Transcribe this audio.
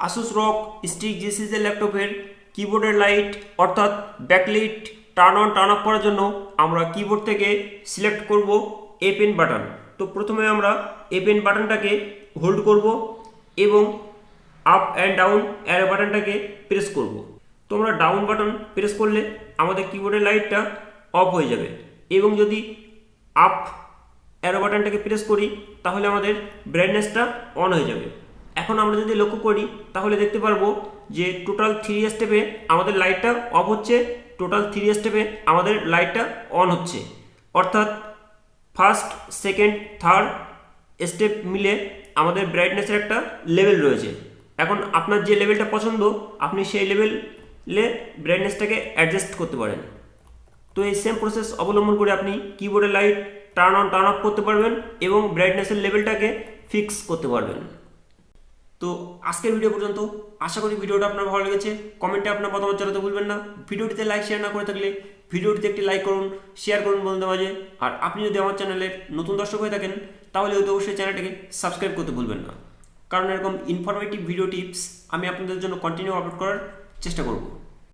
asus ROG Streak জি সিরিজের ল্যাপটপের কিবোর্ডের লাইট অর্থাৎ backlight turn on turn off করার জন্য আমরা কিবোর্ড থেকে সিলেক্ট করব এ পেন বাটন। তো প্রথমে আমরা এ পেন বাটনটাকে হোল্ড করব এবং আপ অ্যান্ড ডাউন অ্যারো বাটনটাকে প্রেস করব। তো আমরা ডাউন বাটন প্রেস করলে আমাদের কিবোর্ডের লাইটটা অফ হয়ে যাবে এবং যদি আপ অ্যারো বাটনটাকে প্রেস করি তাহলে আমাদের ব্রাইটনেসটা অন হয়ে যাবে। এখন আমরা যদি লক্ষ্য করি তাহলে দেখতে পারবো যে টোটাল 3 স্টেপে আমাদের লাইটটা অফ হচ্ছে, টোটাল 3 স্টেপে আমাদের লাইটটা অন হচ্ছে, অর্থাৎ ফার্স্ট সেকেন্ড থার্ড স্টেপ মিলে আমাদের ব্রাইটনেসের একটা লেভেল রয়েছে। এখন আপনার যে লেভেলটা পছন্দ আপনি সেই লেভেলে ব্রাইটনেসটাকে অ্যাডজাস্ট করতে পারেন। তো এই সেম প্রসেস অবলম্বন করে আপনি কিবোর্ডের light turn on turn off করতে পারবেন এবং ব্রাইটনেসের লেভেলটাকে ফিক্স করতে পারবেন। তো আজকের ভিডিও পর্যন্ত, আশা করি ভিডিওটা আপনার ভালো লেগেছে। কমেন্টে আপনার মতামত জানাতে ভুলবেন না। ভিডিওটিতে লাইক শেয়ার না করে থাকলে ভিডিওটিতে একটি লাইক করুন, শেয়ার করুন বন্ধুদের মাঝে। আর আপনি যদি আমার চ্যানেলের নতুন দর্শক হয়ে থাকেন তাহলে অবশ্যই চ্যানেলটাকে সাবস্ক্রাইব করতে ভুলবেন না, কারণ এরকম ইনফরমেটিভ ভিডিও টিপস আমি আপনাদের জন্য কন্টিনিউ আপলোড করার চেষ্টা করব।